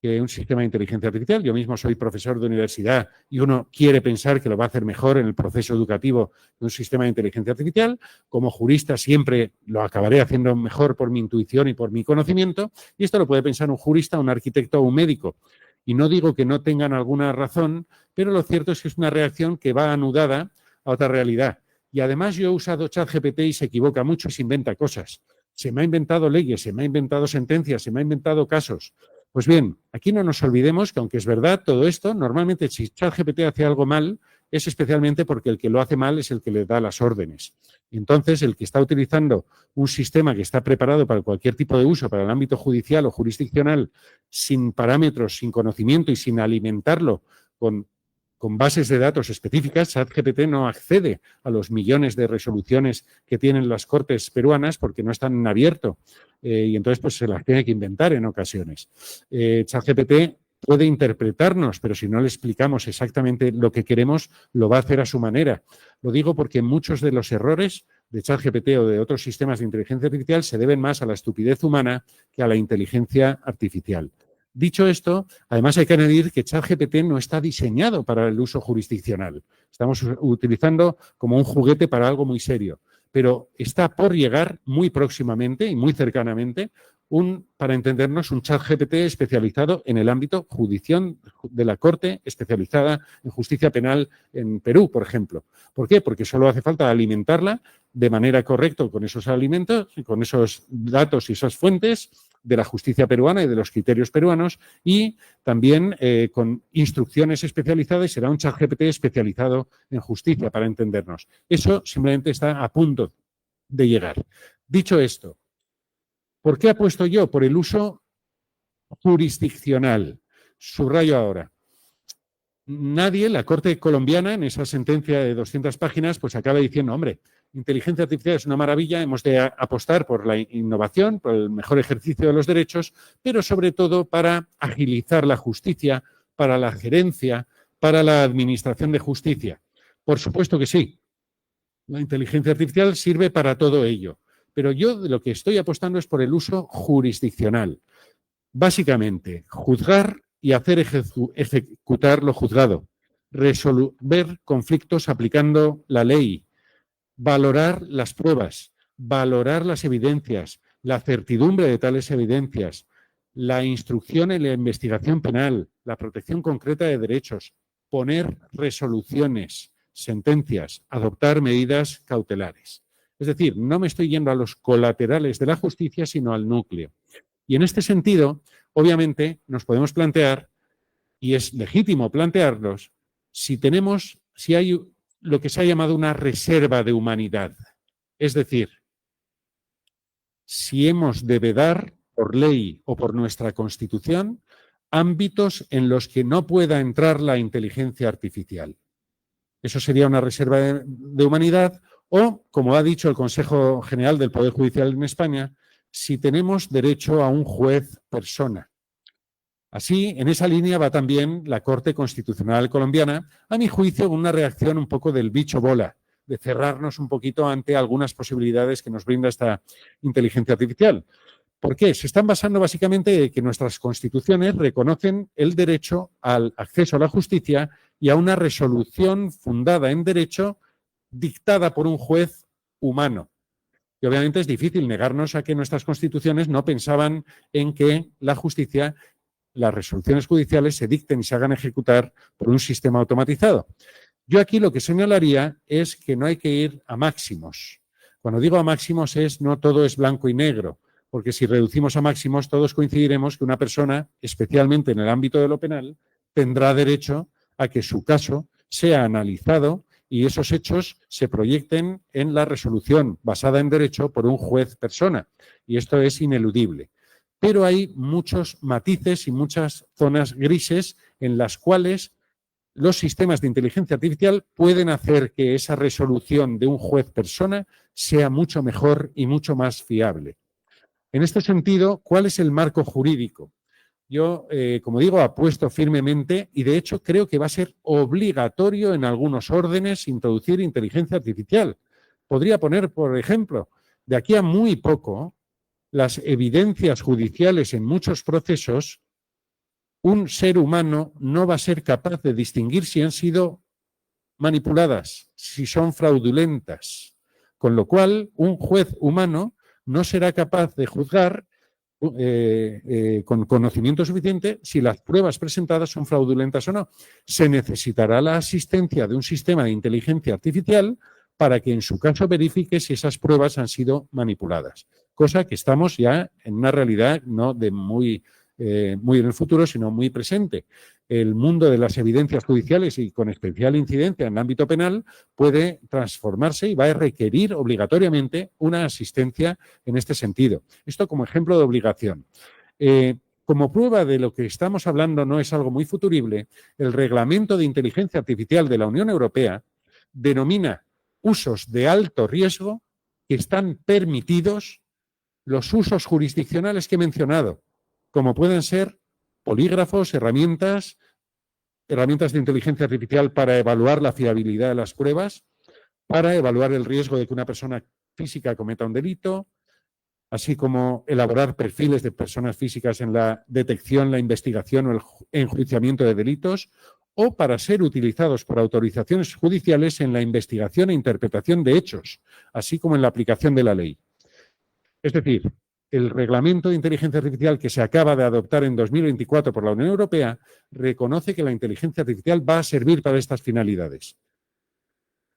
que un sistema de inteligencia artificial. Yo mismo soy profesor de universidad y uno quiere pensar que lo va a hacer mejor en el proceso educativo que un sistema de inteligencia artificial. Como jurista siempre lo acabaré haciendo mejor por mi intuición y por mi conocimiento. Y esto lo puede pensar un jurista, un arquitecto o un médico. Y no digo que no tengan alguna razón, pero lo cierto es que es una reacción que va anudada a otra realidad. Y además yo he usado ChatGPT y se equivoca mucho y se inventa cosas. Se me ha inventado leyes, se me ha inventado sentencias, se me ha inventado casos. Pues bien, aquí no nos olvidemos que aunque es verdad todo esto, normalmente si ChatGPT hace algo mal, es especialmente porque el que lo hace mal es el que le da las órdenes. Y entonces, el que está utilizando un sistema que está preparado para cualquier tipo de uso, para el ámbito judicial o jurisdiccional, sin parámetros, sin conocimiento y sin alimentarlo con bases de datos específicas, ChatGPT no accede a los millones de resoluciones que tienen las cortes peruanas porque no están en abierto y entonces pues se las tiene que inventar en ocasiones. ChatGPT puede interpretarnos, pero si no le explicamos exactamente lo que queremos, lo va a hacer a su manera. Lo digo porque muchos de los errores de ChatGPT o de otros sistemas de inteligencia artificial se deben más a la estupidez humana que a la inteligencia artificial. Dicho esto, además hay que añadir que ChatGPT no está diseñado para el uso jurisdiccional. Estamos utilizando como un juguete para algo muy serio, pero está por llegar muy próximamente y muy cercanamente para entendernos, un ChatGPT especializado en el ámbito judicial de la Corte, especializada en justicia penal en Perú, por ejemplo. ¿Por qué? Porque solo hace falta alimentarla de manera correcta con esos alimentos, con esos datos y esas fuentes de la justicia peruana y de los criterios peruanos y también con instrucciones especializadas y será un ChatGPT especializado en justicia para entendernos. Eso simplemente está a punto de llegar. Dicho esto, ¿por qué apuesto yo? Por el uso jurisdiccional. Subrayo ahora. Nadie, la Corte colombiana, en esa sentencia de 200 páginas, pues acaba diciendo, hombre, inteligencia artificial es una maravilla, hemos de apostar por la innovación, por el mejor ejercicio de los derechos, pero sobre todo para agilizar la justicia, para la gerencia, para la administración de justicia. Por supuesto que sí. La inteligencia artificial sirve para todo ello. Pero yo de lo que estoy apostando es por el uso jurisdiccional. Básicamente, juzgar y hacer ejecutar lo juzgado, resolver conflictos aplicando la ley, valorar las pruebas, valorar las evidencias, la certidumbre de tales evidencias, la instrucción en la investigación penal, la protección concreta de derechos, poner resoluciones, sentencias, adoptar medidas cautelares. Es decir, no me estoy yendo a los colaterales de la justicia, sino al núcleo. Y en este sentido, obviamente, nos podemos plantear, y es legítimo plantearlos, si hay lo que se ha llamado una reserva de humanidad. Es decir, si hemos de vedar por ley o por nuestra Constitución ámbitos en los que no pueda entrar la inteligencia artificial. Eso sería una reserva de humanidad o, como ha dicho el Consejo General del Poder Judicial en España, si tenemos derecho a un juez persona. Así, en esa línea va también la Corte Constitucional colombiana, a mi juicio, una reacción un poco del bicho bola, de cerrarnos un poquito ante algunas posibilidades que nos brinda esta inteligencia artificial. ¿Por qué? Se están basando básicamente en que nuestras constituciones reconocen el derecho al acceso a la justicia y a una resolución fundada en derecho dictada por un juez humano. Y obviamente es difícil negarnos a que nuestras constituciones no pensaban en que la justicia, las resoluciones judiciales se dicten y se hagan ejecutar por un sistema automatizado. Yo aquí lo que señalaría es que no hay que ir a máximos. Cuando digo a máximos no todo es blanco y negro, porque si reducimos a máximos todos coincidiremos que una persona, especialmente en el ámbito de lo penal, tendrá derecho a que su caso sea analizado y esos hechos se proyecten en la resolución basada en derecho por un juez persona. Y esto es ineludible. Pero hay muchos matices y muchas zonas grises en las cuales los sistemas de inteligencia artificial pueden hacer que esa resolución de un juez persona sea mucho mejor y mucho más fiable. En este sentido, ¿cuál es el marco jurídico? Yo, como digo, apuesto firmemente y de hecho creo que va a ser obligatorio en algunos órdenes introducir inteligencia artificial. Podría poner, por ejemplo, de aquí a muy poco, las evidencias judiciales en muchos procesos, un ser humano no va a ser capaz de distinguir si han sido manipuladas, si son fraudulentas. Con lo cual, un juez humano no será capaz de juzgar con conocimiento suficiente si las pruebas presentadas son fraudulentas o no. Se necesitará la asistencia de un sistema de inteligencia artificial para que en su caso verifique si esas pruebas han sido manipuladas. Cosa que estamos ya en una realidad no de muy en el futuro, sino muy presente. El mundo de las evidencias judiciales y con especial incidencia en el ámbito penal puede transformarse y va a requerir obligatoriamente una asistencia en este sentido. Esto como ejemplo de obligación. Como prueba de lo que estamos hablando no es algo muy futurible, el Reglamento de Inteligencia Artificial de la Unión Europea denomina usos de alto riesgo que están permitidos los usos jurisdiccionales que he mencionado, como pueden ser polígrafos, herramientas de inteligencia artificial para evaluar la fiabilidad de las pruebas, para evaluar el riesgo de que una persona física cometa un delito, así como elaborar perfiles de personas físicas en la detección, la investigación o el enjuiciamiento de delitos, o para ser utilizados por autorizaciones judiciales en la investigación e interpretación de hechos, así como en la aplicación de la ley. Es decir, el Reglamento de Inteligencia Artificial que se acaba de adoptar en 2024 por la Unión Europea reconoce que la inteligencia artificial va a servir para estas finalidades.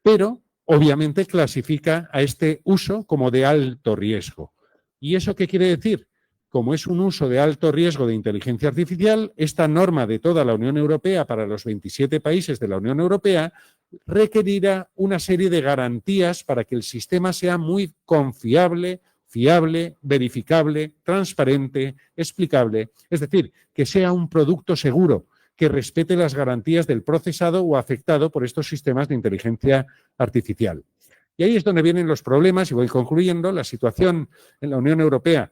Pero, obviamente, clasifica a este uso como de alto riesgo. ¿Y eso qué quiere decir? Como es un uso de alto riesgo de inteligencia artificial, esta norma de toda la Unión Europea para los 27 países de la Unión Europea requerirá una serie de garantías para que el sistema sea muy confiable, fiable, verificable, transparente, explicable, es decir, que sea un producto seguro, que respete las garantías del procesado o afectado por estos sistemas de inteligencia artificial. Y ahí es donde vienen los problemas, y voy concluyendo. La situación en la Unión Europea,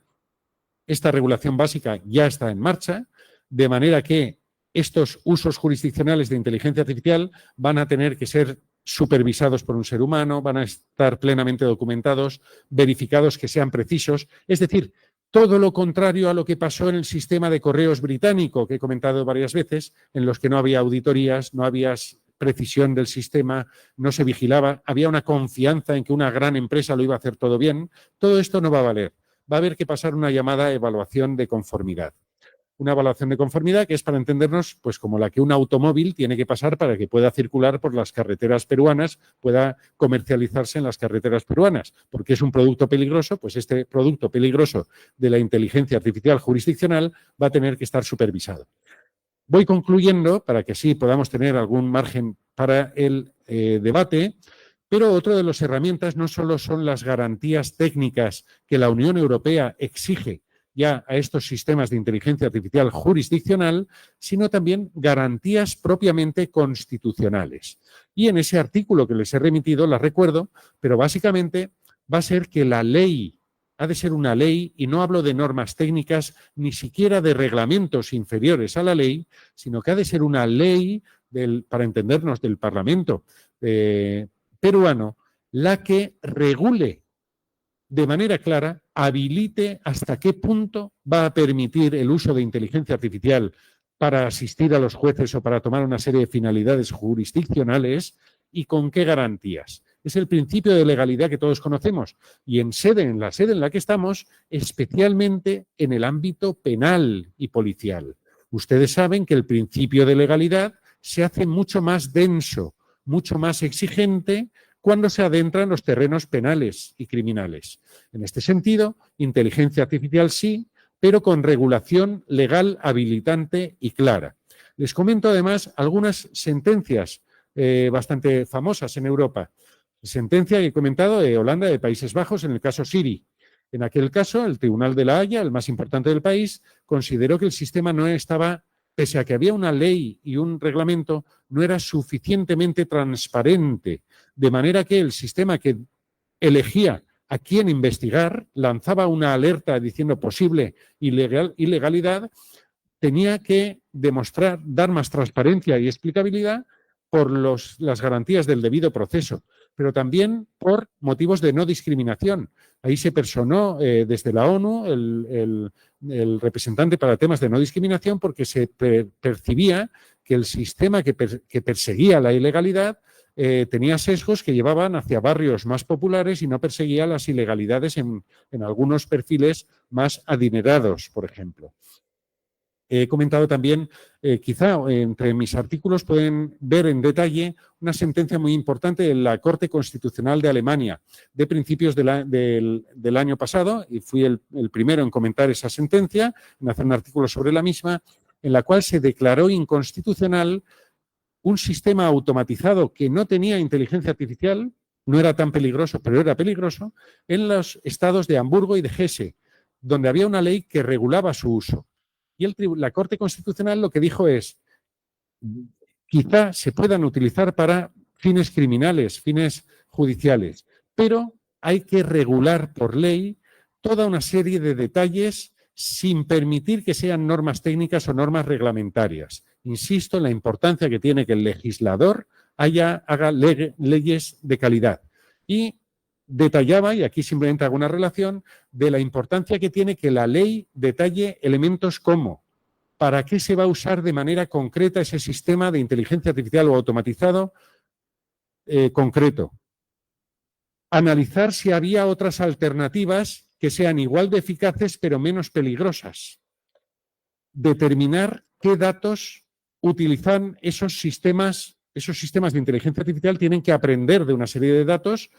esta regulación básica ya está en marcha, de manera que estos usos jurisdiccionales de inteligencia artificial van a tener que ser supervisados por un ser humano, van a estar plenamente documentados, verificados que sean precisos. Es decir, todo lo contrario a lo que pasó en el sistema de correos británico, que he comentado varias veces, en los que no había auditorías, no había precisión del sistema, no se vigilaba, había una confianza en que una gran empresa lo iba a hacer todo bien. Todo esto no va a valer. va a haber que pasar una llamada evaluación de conformidad. Una evaluación de conformidad que es, para entendernos, pues como la que un automóvil tiene que pasar para que pueda circular por las carreteras peruanas, pueda comercializarse en las carreteras peruanas. Porque es un producto peligroso, pues este producto peligroso de la inteligencia artificial jurisdiccional va a tener que estar supervisado. Voy concluyendo para que así podamos tener algún margen para el debate, pero otra de las herramientas no solo son las garantías técnicas que la Unión Europea exige ya a estos sistemas de inteligencia artificial jurisdiccional, sino también garantías propiamente constitucionales. Y en ese artículo que les he remitido, las recuerdo, pero básicamente va a ser que la ley ha de ser una ley, y no hablo de normas técnicas, ni siquiera de reglamentos inferiores a la ley, sino que ha de ser una ley, para entendernos, del Parlamento peruano, la que regule de manera clara, habilite hasta qué punto va a permitir el uso de inteligencia artificial para asistir a los jueces o para tomar una serie de finalidades jurisdiccionales y con qué garantías. Es el principio de legalidad que todos conocemos y en la sede en la que estamos, especialmente en el ámbito penal y policial. Ustedes saben que el principio de legalidad se hace mucho más denso, mucho más exigente cuando se adentra en los terrenos penales y criminales. En este sentido, inteligencia artificial sí, pero con regulación legal habilitante y clara. Les comento además algunas sentencias bastante famosas en Europa. Sentencia que he comentado de Holanda, de Países Bajos, en el caso Siri. En aquel caso, el Tribunal de La Haya, el más importante del país, consideró que el sistema no estaba, pese a que había una ley y un reglamento, no era suficientemente transparente, de manera que el sistema que elegía a quién investigar, lanzaba una alerta diciendo posible ilegalidad, tenía que demostrar, dar más transparencia y explicabilidad por las garantías del debido proceso, pero también por motivos de no discriminación. Ahí se personó desde la ONU el representante para temas de no discriminación porque se percibía que el sistema que perseguía la ilegalidad tenía sesgos que llevaban hacia barrios más populares y no perseguía las ilegalidades en algunos perfiles más adinerados, por ejemplo. He comentado también, quizá entre mis artículos pueden ver en detalle una sentencia muy importante de la Corte Constitucional de Alemania de principios del año pasado, y fui el primero en comentar esa sentencia, en hacer un artículo sobre la misma, en la cual se declaró inconstitucional un sistema automatizado que no tenía inteligencia artificial, no era tan peligroso, pero era peligroso, en los estados de Hamburgo y de Hesse, donde había una ley que regulaba su uso. Y la Corte Constitucional lo que dijo es, quizá se puedan utilizar para fines criminales, fines judiciales, pero hay que regular por ley toda una serie de detalles sin permitir que sean normas técnicas o normas reglamentarias. Insisto en la importancia que tiene que el legislador haga leyes de calidad. Y detallaba, y aquí simplemente hago una relación, de la importancia que tiene que la ley detalle elementos como para qué se va a usar de manera concreta ese sistema de inteligencia artificial o automatizado concreto. Analizar si había otras alternativas que sean igual de eficaces pero menos peligrosas. Determinar qué datos utilizan esos sistemas de inteligencia artificial, tienen que aprender de una serie de datos,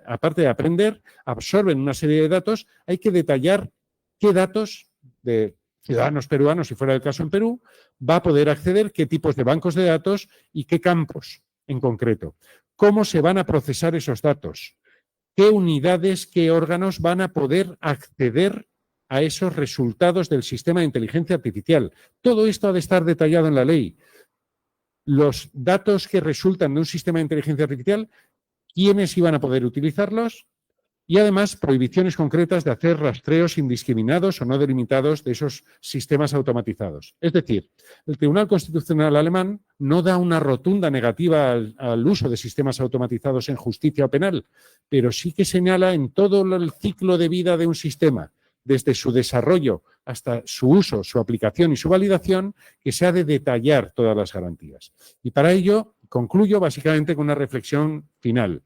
aparte de aprender, absorben una serie de datos, hay que detallar qué datos de ciudadanos peruanos, si fuera el caso en Perú, va a poder acceder, qué tipos de bancos de datos y qué campos en concreto. Cómo se van a procesar esos datos, qué unidades, qué órganos van a poder acceder a esos resultados del sistema de inteligencia artificial. Todo esto ha de estar detallado en la ley. Los datos que resultan de un sistema de inteligencia artificial, quiénes iban a poder utilizarlos y además prohibiciones concretas de hacer rastreos indiscriminados o no delimitados de esos sistemas automatizados. Es decir, el Tribunal Constitucional alemán no da una rotunda negativa al uso de sistemas automatizados en justicia o penal, pero sí que señala en todo el ciclo de vida de un sistema, desde su desarrollo hasta su uso, su aplicación y su validación, que se ha de detallar todas las garantías. Y para ello concluyo básicamente con una reflexión final.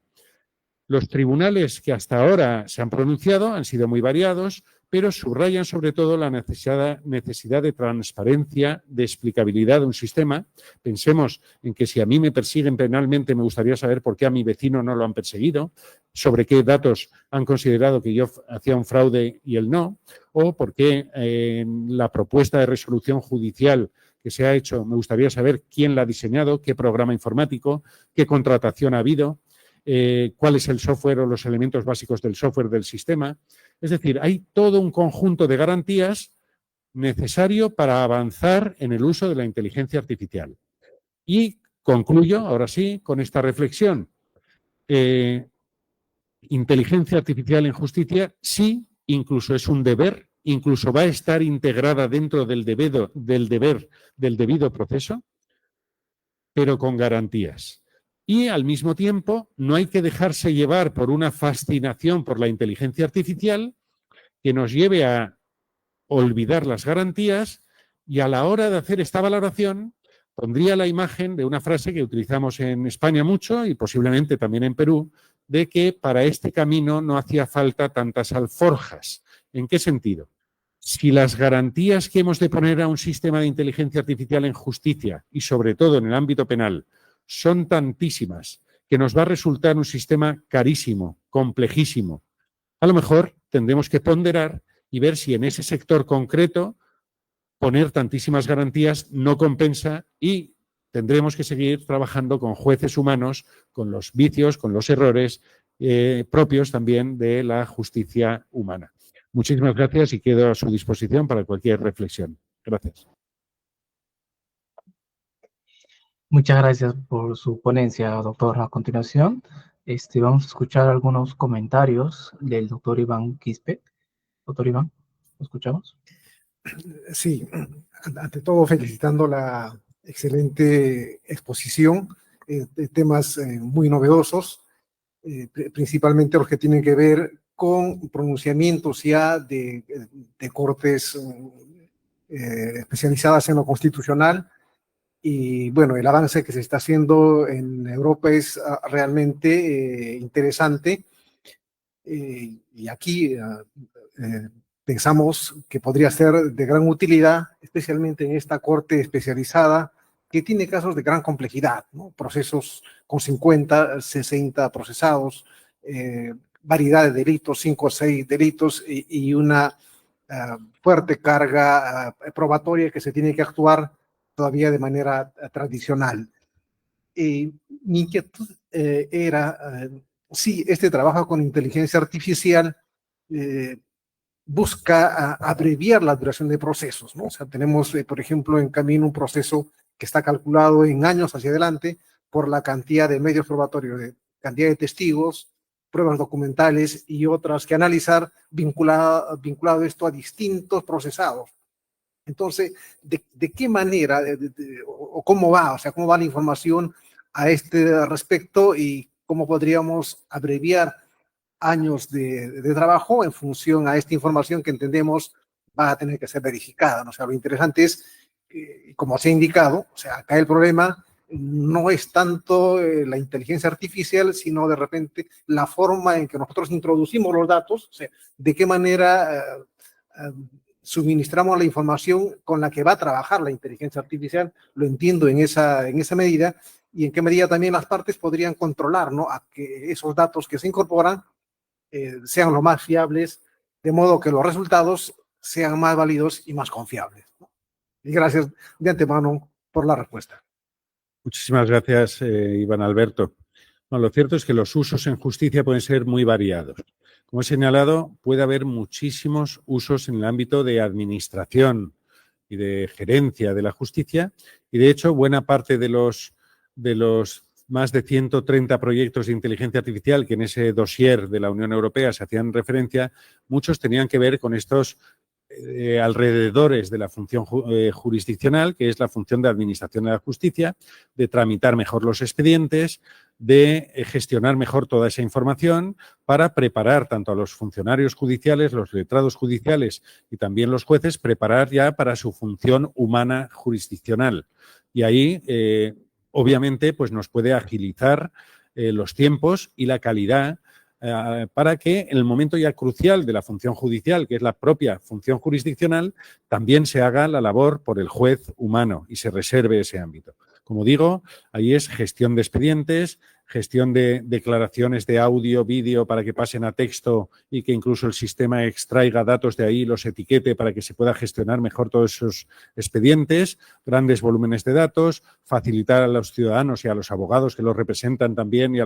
Los tribunales que hasta ahora se han pronunciado han sido muy variados, pero subrayan sobre todo la necesidad de transparencia, de explicabilidad de un sistema. Pensemos en que si a mí me persiguen penalmente, me gustaría saber por qué a mi vecino no lo han perseguido, sobre qué datos han considerado que yo hacía un fraude y él no, o por qué en la propuesta de resolución judicial que se ha hecho, me gustaría saber quién la ha diseñado, qué programa informático, qué contratación ha habido, cuál es el software o los elementos básicos del software del sistema. Es decir, hay todo un conjunto de garantías necesario para avanzar en el uso de la inteligencia artificial. Y concluyo, ahora sí, con esta reflexión. Inteligencia artificial en justicia, sí, incluso es un deber, incluso va a estar integrada dentro del debido proceso, pero con garantías. Y al mismo tiempo no hay que dejarse llevar por una fascinación por la inteligencia artificial que nos lleve a olvidar las garantías, y a la hora de hacer esta valoración pondría la imagen de una frase que utilizamos en España mucho y posiblemente también en Perú, de que para este camino no hacía falta tantas alforjas. ¿En qué sentido? Si las garantías que hemos de poner a un sistema de inteligencia artificial en justicia y sobre todo en el ámbito penal son tantísimas que nos va a resultar un sistema carísimo, complejísimo, a lo mejor tendremos que ponderar y ver si en ese sector concreto poner tantísimas garantías no compensa, y tendremos que seguir trabajando con jueces humanos, con los vicios, con los errores propios también de la justicia humana. Muchísimas gracias y quedo a su disposición para cualquier reflexión. Gracias. Muchas gracias por su ponencia, doctor. A continuación, vamos a escuchar algunos comentarios del doctor Iván Quispe. Doctor Iván, ¿lo escuchamos? Sí, ante todo felicitando la excelente exposición de temas muy novedosos, principalmente los que tienen que ver con pronunciamientos ya de cortes especializadas en lo constitucional. Y bueno, el avance que se está haciendo en Europa es realmente interesante. Y aquí pensamos que podría ser de gran utilidad, especialmente en esta corte especializada que tiene casos de gran complejidad, ¿no? Procesos con 50, 60 procesados, variedad de delitos, 5 o 6 delitos y una fuerte carga probatoria que se tiene que actuar todavía de manera tradicional. Mi inquietud era, si este trabajo con inteligencia artificial busca abreviar la duración de procesos, ¿no? O sea, tenemos, por ejemplo, en camino un proceso que está calculado en años hacia adelante por la cantidad de medios probatorios, de cantidad de testigos, pruebas documentales y otras que analizar, vinculado esto a distintos procesados. Entonces, ¿de qué manera o cómo va? O sea, ¿cómo va la información a este respecto y cómo podríamos abreviar años de trabajo en función a esta información que entendemos va a tener que ser verificada, ¿no? O sea, lo interesante es, como se ha indicado, o sea, acá el problema no es tanto la inteligencia artificial, sino de repente la forma en que nosotros introducimos los datos, o sea, de qué manera suministramos la información con la que va a trabajar la inteligencia artificial, lo entiendo en esa medida, y en qué medida también las partes podrían controlar, ¿no?, a que esos datos que se incorporan sean lo más fiables, de modo que los resultados sean más válidos y más confiables, ¿no? Y gracias de antemano por la respuesta. Muchísimas gracias, Iván Alberto. Bueno, lo cierto es que los usos en justicia pueden ser muy variados. Como he señalado, puede haber muchísimos usos en el ámbito de administración y de gerencia de la justicia, y de hecho buena parte de los más de 130 proyectos de inteligencia artificial que en ese dossier de la Unión Europea se hacían referencia, muchos tenían que ver con estos alrededores de la función jurisdiccional, que es la función de administración de la justicia, de tramitar mejor los expedientes, de gestionar mejor toda esa información para preparar tanto a los funcionarios judiciales, los letrados judiciales y también los jueces, preparar ya para su función humana jurisdiccional. Y ahí, obviamente, pues nos puede agilizar los tiempos y la calidad para que en el momento ya crucial de la función judicial, que es la propia función jurisdiccional, también se haga la labor por el juez humano y se reserve ese ámbito. Como digo, ahí es gestión de expedientes, gestión de declaraciones de audio, vídeo para que pasen a texto y que incluso el sistema extraiga datos de ahí y los etiquete para que se pueda gestionar mejor todos esos expedientes, grandes volúmenes de datos, facilitar a los ciudadanos y a los abogados que los representan también y a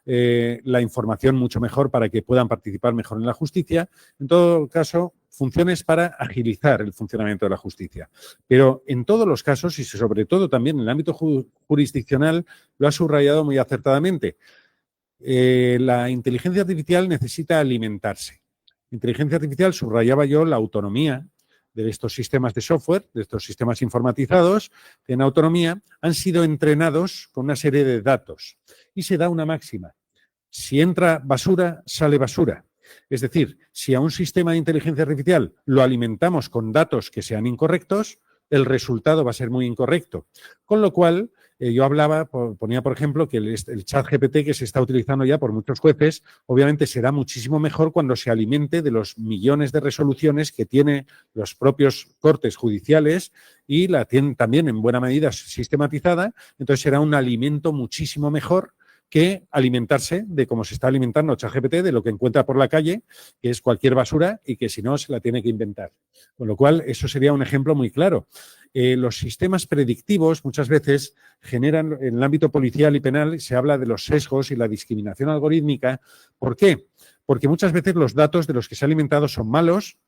la información mucho mejor para que puedan participar mejor en la justicia. En todo caso, funciones para agilizar el funcionamiento de la justicia. Pero en todos los casos, y sobre todo también en el ámbito jurisdiccional, lo ha subrayado muy acertadamente. La inteligencia artificial necesita alimentarse. Inteligencia artificial, subrayaba yo la autonomía de estos sistemas de software, de estos sistemas informatizados, que en autonomía han sido entrenados con una serie de datos. Y se da una máxima. Si entra basura, sale basura. Es decir, si a un sistema de inteligencia artificial lo alimentamos con datos que sean incorrectos, el resultado va a ser muy incorrecto. Con lo cual, yo ponía por ejemplo que el chat GPT que se está utilizando ya por muchos jueces, obviamente será muchísimo mejor cuando se alimente de los millones de resoluciones que tiene los propios cortes judiciales y la tienen también en buena medida sistematizada, entonces será un alimento muchísimo mejor que alimentarse de cómo se está alimentando ChatGPT, de lo que encuentra por la calle, que es cualquier basura y que si no se la tiene que inventar. Con lo cual, eso sería un ejemplo muy claro. Los sistemas predictivos muchas veces generan, en el ámbito policial y penal, se habla de los sesgos y la discriminación algorítmica. ¿Por qué? Porque muchas veces los datos de los que se ha alimentado son malos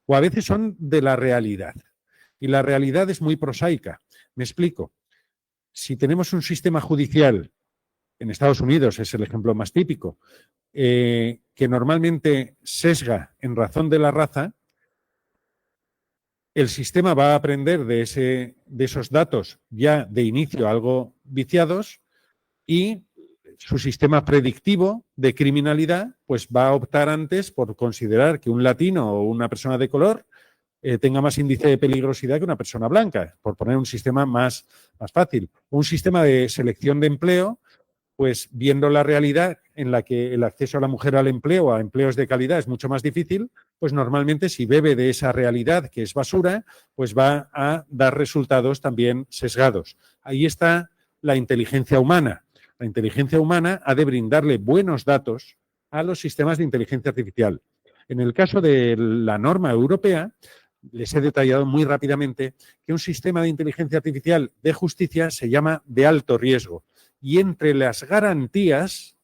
o a veces son de la realidad. Y la realidad es muy prosaica. Me explico. Si tenemos un sistema judicial, en Estados Unidos es el ejemplo más típico, que normalmente sesga en razón de la raza, el sistema va a aprender de esos datos ya de inicio algo viciados y su sistema predictivo de criminalidad pues va a optar antes por considerar que un latino o una persona de color tenga más índice de peligrosidad que una persona blanca, por poner un sistema más fácil. Un sistema de selección de empleo, pues viendo la realidad en la que el acceso a la mujer al empleo, a empleos de calidad, es mucho más difícil, pues normalmente si bebe de esa realidad que es basura, pues va a dar resultados también sesgados. Ahí está la inteligencia humana. La inteligencia humana ha de brindarle buenos datos a los sistemas de inteligencia artificial. En el caso de la norma europea, les he detallado muy rápidamente que un sistema de inteligencia artificial de justicia se llama de alto riesgo. Y entre las garantías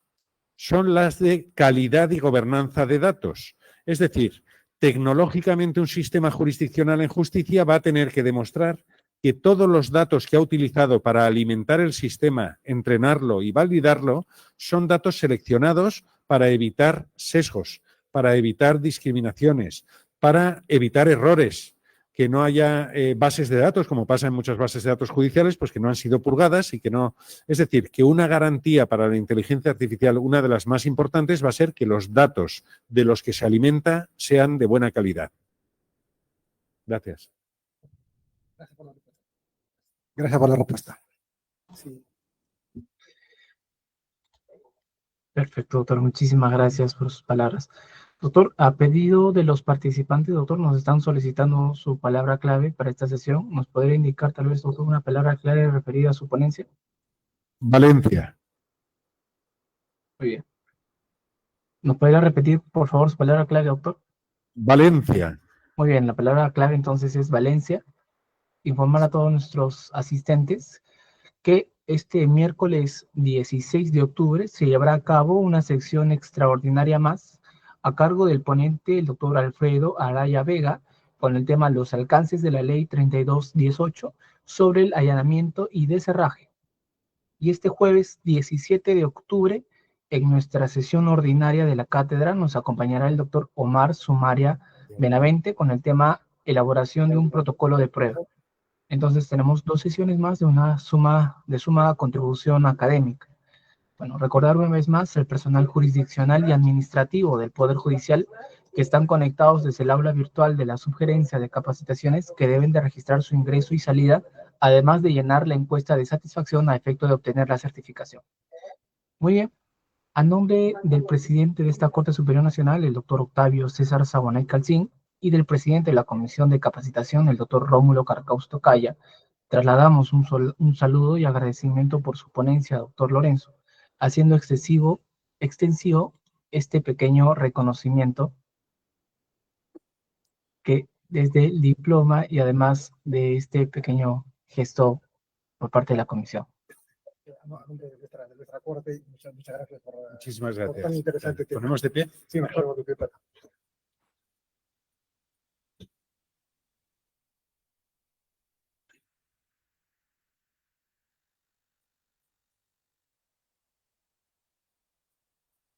son las de calidad y gobernanza de datos. Es decir, tecnológicamente un sistema jurisdiccional en justicia va a tener que demostrar que todos los datos que ha utilizado para alimentar el sistema, entrenarlo y validarlo, son datos seleccionados para evitar sesgos, para evitar discriminaciones, para evitar errores, que no haya bases de datos, como pasa en muchas bases de datos judiciales, pues que no han sido purgadas y que no... Es decir, que una garantía para la inteligencia artificial, una de las más importantes, va a ser que los datos de los que se alimenta sean de buena calidad. Gracias. Gracias por la respuesta. Sí. Perfecto, doctor. Muchísimas gracias por sus palabras. Doctor, a pedido de los participantes, doctor, nos están solicitando su palabra clave para esta sesión. ¿Nos podría indicar tal vez, doctor, una palabra clave referida a su ponencia? Valencia. Muy bien. ¿Nos podría repetir, por favor, su palabra clave, doctor? Valencia. Muy bien, la palabra clave entonces es Valencia. Informar a todos nuestros asistentes que este miércoles 16 de octubre se llevará a cabo una sección extraordinaria más a cargo del ponente, el doctor Alfredo Araya Vega, con el tema Los alcances de la ley 3218 sobre el allanamiento y descerraje. Y este jueves 17 de octubre, en nuestra sesión ordinaria de la cátedra, nos acompañará el doctor Omar Sumaria Benavente con el tema Elaboración de un protocolo de prueba. Entonces tenemos 2 sesiones más de suma contribución académica. Bueno, recordar una vez más el personal jurisdiccional y administrativo del Poder Judicial que están conectados desde el aula virtual de la Subgerencia de Capacitaciones que deben de registrar su ingreso y salida, además de llenar la encuesta de satisfacción a efecto de obtener la certificación. Muy bien. A nombre del presidente de esta Corte Superior Nacional, el doctor Octavio César Sabonay Calcín, y del presidente de la Comisión de Capacitación, el doctor Rómulo Carcaus Tocaya, trasladamos un saludo y agradecimiento por su ponencia, doctor Lorenzo, haciendo extensivo este pequeño reconocimiento que desde el diploma y además de este pequeño gesto por parte de la comisión. A nombre de nuestra corte, muchas gracias Muchísimas por tan gracias. interesante tema. ¿Ponemos de pie? Sí, mejor de pie para.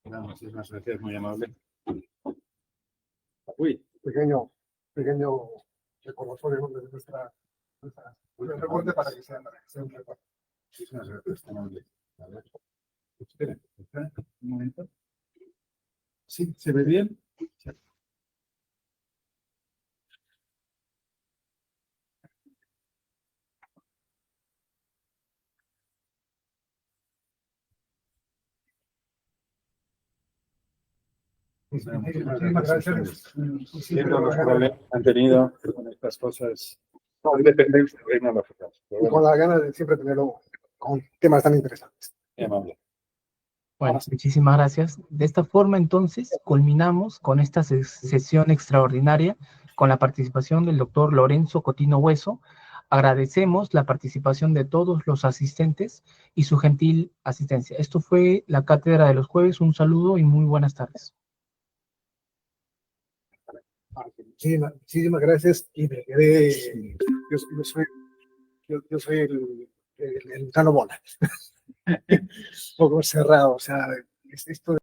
Muchísimas gracias, muy amable. Uy, Pequeño recordatorio de nuestra corte para que sea un recuerdo. muchísimas gracias, muy amable. A ver. Espera, un momento. ¿Sí? ¿Se ve bien? Sí. Muchísimas gracias. Viendo los problemas que han tenido con estas cosas, no, independencia tecnológicas. Y con la gana de siempre tenerlo con temas tan interesantes. Muy amable. Bueno, muchísimas gracias. De esta forma, entonces, culminamos con esta sesión extraordinaria con la participación del doctor Lorenzo Cotino Hueso. Agradecemos la participación de todos los asistentes y su gentil asistencia. Esto fue la Cátedra de los Jueves. Un saludo y muy buenas tardes. Muchísimas gracias y me quedé. Yo soy el Tano Bola. Un poco cerrado, o sea, esto